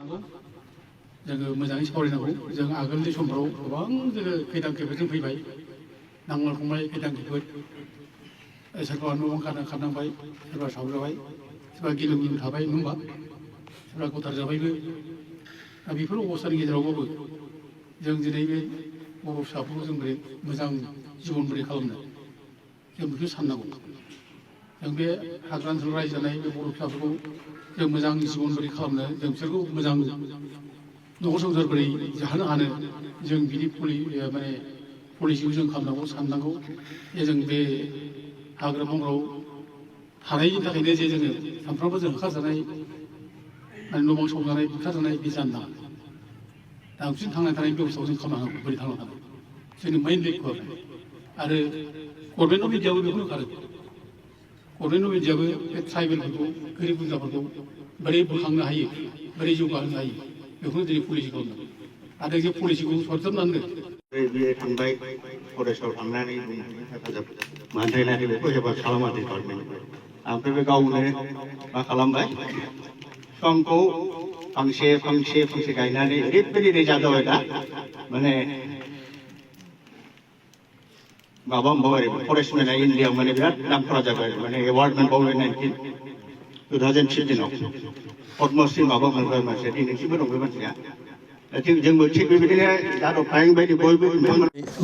जोङो मोजाङै सावरायनांगौ जों आगोलनि समफ्राव गोबां जोङो खैदां खैफोदजों फैबाय नांलाय खमलाय खैदां खैफोद सोरबा न' बां खारनांबाय सोरबा सावजाबाय सोरबा गिलु गिलु थाबाय नङा होमबा सोरबा गथार जाबायबो दा बेफोर अबस्थानि गेजेरावबाबो जों दिनै बे बर' फिसाफोरखौ जों बोरै मोजां जिबन बोरै खालामनो जों बेखौ साननांगौ जों बे हाग्रा ओनसोलाव रायजो जानाय बे बर' फिसाफोरखौ जों मोजां जिबन बोरै खालामनो जों बिसोरखौ मोजां न'खर संसार बोरै जाहोनो हानो जों बिनि माने पलिसिखौ जों खालामनांगौ साननांगौ जे जों बे हाग्रा बंग्रायाव थानायनि थाखायनो जे जोङो सानफ्रोमबो जों होखारजानाय माने न' बां सावजानाय बुथारजानाय बे जानो नाङा दा बांसिन थांना थानायनि बेबस्थाखौ जों खालामनांगौ बोरै थांना थानो जोंनि मेइन लक्ष्य आरो गभर्नमेन्ट अफ इन्डियाबो बेखौनो ओंखारो गभर्नमेन्ट अफ इन्डियाबो बे ट्राइबेलफोरखौ गोरिब गुन्द्राफोरखौ बोरै बोखांनो हायो बोरै जौगाहोनो हायो बेखौनो दिनै पलिसि खालामदों नाथाय जे पलिसिखौ सरजाबनांगोन बियो थांबाय फरेस्टआव थांनानै हेफाजाब मानद्रायनानै बेखौ हेफाजाब खालामा डिपार्टमेन्टनिफ्राय ओमफ्राय बे गावनो मा खालामबाय बिफांखौ फांसे फांसे फांसे गायनानै ओरैबायदि रेजा जाबाय दा माने माबा मोनबाय आरो फरेस्टमेना इन्डियाआव माने बिराद नाम खरा जाबाय माने एवार्ड मोनबावबाय 2015 पद्मश्री माबा मोनबाय मानसिया दिनैसिमबो दं बे मानसिया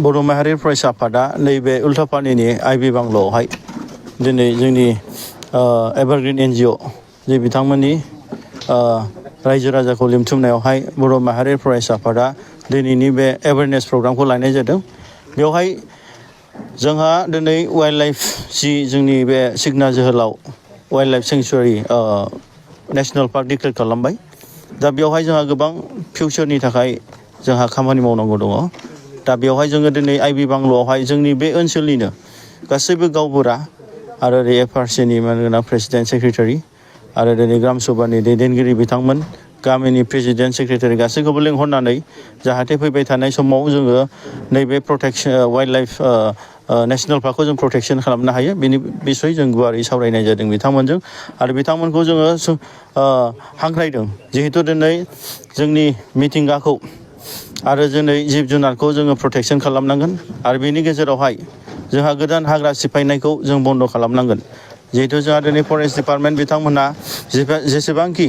बर' माहारि फरायसा आफादा नैबे उल्थापानिनि आइबि बांल'आवहाय दिनै जोंनि एभारग्रिन एनजिअ जे बिथांमोननि रायजो राजाखौ लिंथुमनायावहाय बर' माहारि फरायसा आफादा दिनैनि बे एवेयारनेस प्रग्रामखौ लानाय जादों बेवहाय जोंहा दिनै वाइल्ड लाइफ जि जोंनि बे सिगना जोहोलाव wild life सेंसुवारि national park declare खालामबाय दा बेवहाय जोंहा गोबां फिउचारनि थाखाय जोंहा खामानि मावनांगौ दङ दा बेवहाय जोङो दिनै आइबि बांल'आवहाय जोंनि बे ओनसोलनिनो गासैबो गावबुरा आरो एफआरसिनि मानगोनां प्रेसिडेन्ट सेक्रेटारि आरो दिनै ग्राम सभानि दैदेनगिरि बिथांमोन गामिनि प्रेसिडेन्ट सेक्रेटारि गासैखौबो लेंहरनानै जाहाथे फैबाय थानाय समाव जोङो नैबे प्रटेक्सन वाइल्ड लाइफ नेसनेल पार्कखौ जों प्रटेक्सन खालामनो हायो बेनि बिसय जों गुवारै सावरायनाय जादों बिथांमोनजों आरो बिथांमोनखौ जोङो हांख्रायदों जिहेतु दिनै जोंनि मिथिंगाखौ आरो दिनै जिब जुनारखौ जोङो प्रटेक्सन खालामनांगोन आरो बेनि गेजेरावहाय जोंहा गोदान हाग्रा सिफायनायखौ जों बन्द' खालामनांगोन जिहेतु जोंहा दिनै फरेस्ट डिपार्टमेन्ट बिथांमोनहा जेसेबांखि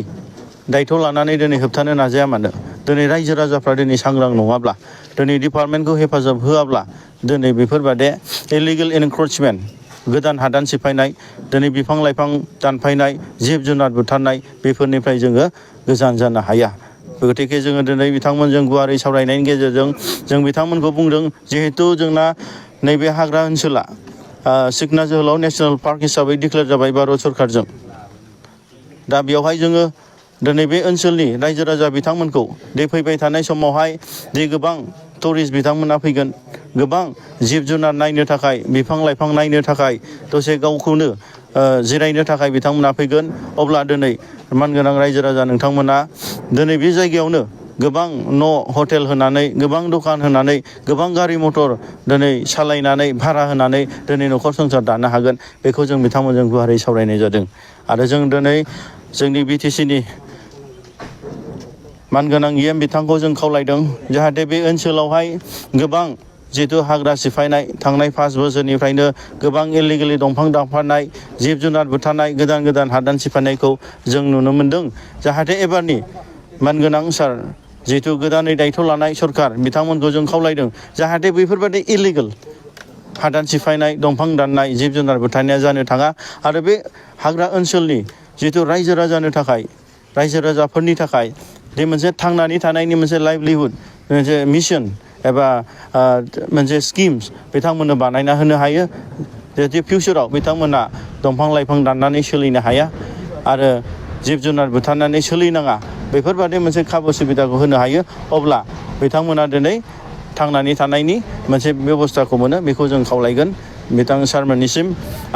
दायथ' लानानै दिनै होबथानो नाजाया मानो दिनै रायजो राजाफ्रा दिनै सांग्रां नङाब्ला दिनै डिपार्टमेन्टखौ हेफाजाब होआब्ला दिनै बेफोरबादि इलिगेल एनक्रोचमेन्ट गोदान हादान सिफायनाय दिनै बिफां लाइफां दानफायनाय जिब जुनार बुथारनाय बेफोरनिफ्राय जोङो गोजान जानो हाया गतिके जोङो दिनै बिथांमोनजों गुवारै सावरायनायनि गेजेरजों जों बिथांमोनखौ बुंदों जिहेतु जोंना नैबे हाग्रा ओनसोला सिगना जोहोलाव नेसनेल पार्क हिसाबै डिक्लेयार जाबाय भारत सरकारजों दा बेवहाय जोङो दिनै बे ओनसोलनि रायजो राजा बिथांमोनखौ दे फैबाय थानाय समावहाय दे गोबां टुरिस्ट बिथांमोना फैगोन गोबां जिब जुनार नायनो थाखाय बिफां लाइफां नायनो थाखाय दसे गावखौनो जिरायनो थाखाय बिथांमोना फैगोन अब्ला दिनै मानगोनां रायजो राजा नोंथांमोना दिनै बे जायगायावनो गोबां न' हटेल होनानै गोबां दखान होनानै गोबां गारि मटर दिनै सालायनानै भारा होनानै दिनै न'खर संसार दानो हागोन बेखौ जों बिथांमोनजों गुवारै सावरायनाय जादों आरो जों दिनै जोंनि बिटिसिनि मानगोनां EM बिथांखौ जों खावलायदों जाहाथे बे ओनसोलावहाय गोबां जिहेतु हाग्रा सिफायनाय थांनाय 5 बोसोरनिफ्रायनो गोबां इलिगेलि दंफां दानफायनाय जिब जुनार बुथारनाय गोदान गोदान हादान सिफायनायखौ जों नुनो मोन्दों जाहाथे एबारनि मानगोनां सार जिहेतु गोदानै दायथ' लानाय सरकार बिथांमोनखौ जों खावलायदों जाहाथे बैफोरबायदि इलिगेल हादान सिफायनाय दंफां दाननाय जिब जुनार बुथारनाया जानो थाङा आरो बे हाग्रा ओनसोलनि जिहेतु रायजो राजानो थाखाय रायजो राजाफोरनि थाखाय बे मोनसे थांनानै थानायनि मोनसे लाइभलिहुड मोनसे मिशन एबा मोनसे स्किम्स बिथांमोननो बानायना होनो हायो जाहाथे फिउचाराव बिथांमोना दंफां लाइफां दाननानै सोलिनो हाया आरो जिब जुनार बुथारनानै सोलिनाङा बेफोरबादि मोनसे खाबु सुबिदाखौ होनो हायो अब्ला बिथांमोना दिनै थांनानै थानायनि मोनसे बेबस्थाखौ मोनो बेखौ जों खावलायगोन बिथां सारमोननिसिम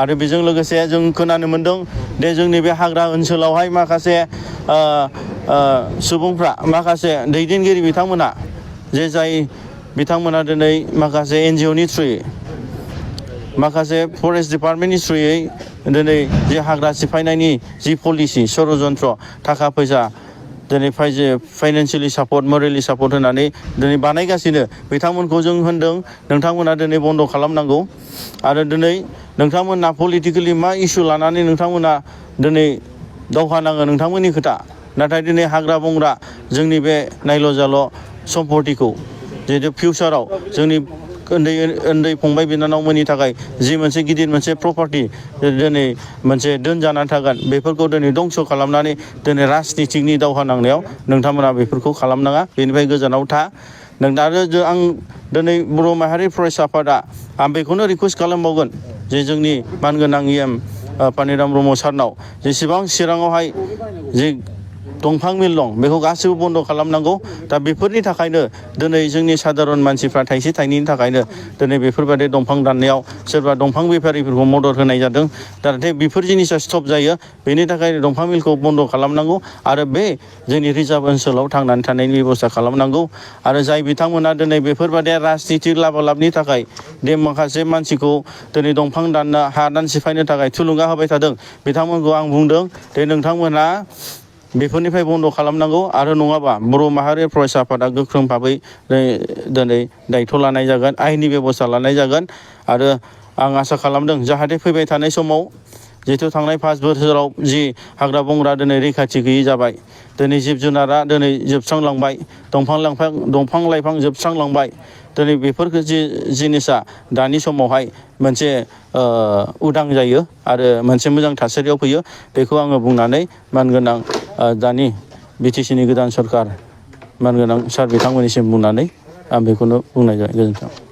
आरो बेजों लोगोसे जों खोनानो मोन्दों दे जोंनि बे हाग्रा ओनसोलावहाय माखासे सुबुंफ्रा माखासे दैदेनगिरि बिथांमोना जे जाय बिथांमोना दिनै माखासे NGOनि थ्रुयै माखासे फरेस्ट डिपार्टमेन्टनि थ्रुयै दिनै जे हाग्रा सिफायनायनि जि पलिसि षड़यन्त्र थाखा फैसा दिनै फाइनान्सियेलि सापर्ट मरेलि सापर्ट होनानै दिनै बानायगासिनो बिथांमोनखौ जों होनदों नोंथांमोना दिनै बन्द' खालामनांगौ आरो दिनै नोंथांमोना पलिटिकेलि मा इसु लानानै नोंथांमोना दिनै दावहा नाङो नोंथांमोननि खोथा नाथाय दिनै हाग्रा बंग्रा जोंनि बे नायल' जाल' सम्पतिखौ जिहेतु फिउचाराव जोंनि उन्दै फंबाय बिनानावमोननि थाखाय जि मोनसे गिदिर मोनसे प्रपार्टि दिनै मोनसे दोनजानानै थागोन बेफोरखौ दिनै दंस' खालामनानै दिनै राजनितिकनि दावहा नांनायाव नोंथांमोना बेफोरखौ खालामनाङा बेनिफ्राय गोजानाव था आरो आं दिनै बर' माहारि फरायसा आफादा आं बेखौनो रिकुवेस्ट खालामबावगोन जे जोंनि मानगोनां EM पानिराम ब्रह्म सारनाव जेसेबां चिराङावहाय जे दंफां मिल दं बेखौ गासैबो बन्द' खालामनांगौ दा बेफोरनि थाखायनो दिनै जोंनि साधारन मानसिफ्रा थाइसे थाइनैनि थाखायनो दिनै बेफोरबायदि दंफां दाननायाव सोरबा दंफां बेफारिफोरखौ मदद होनाय जादों जाहाथे बेफोर जिनिसा स्टप जायो बेनि थाखाय दंफां मिलखौ बन्द' खालामनांगौ आरो बे जोंनि रिजार्भ ओनसोलाव थांनानै थानायनि बेब'स्था खालामनांगौ आरो जाय बिथांमोना दिनै बेफोरबायदि राजनितिक लाभालाभनि थाखाय दे माखासे मानसिखौ दिनै दंफां दाननो हादान सिफायनो थाखाय थुलुंगा होबाय थादों बिथांमोनखौ आं बुंदों दे नोंथांमोना बेफोरनिफ्राय बन्द' खालामनांगौ आरो नङाबा बर' माहारि फरायसा आफादा गोख्रों भाबै दिनै दायथ' लानाय जागोन आयेननि बेब'स्था लानाय जागोन आरो आं आसा खालामदों जाहाथे फैबाय थानाय समाव जिहेतु थांनाय 5 बोसोराव जि हाग्रा बंग्रा दिनै रैखाथि गैयै जाबाय दिनै जिब जुनारा दिनै जोबस्रांलांबाय दंफां लाइफां जोबस्रांलांबाय दिनै बेफोर जिनिसा दानि समावहाय मोनसे उदां जायो आरो मोनसे मोजां थासारियाव फैयो बेखौ आङो बुंनानै मानगोनां दानि BTC नि गोदान सरखार मानगोनां सार बिथांमोननिसिम बुंनानै आं बेखौनो बुंनाय जाबाय गोजोन्थों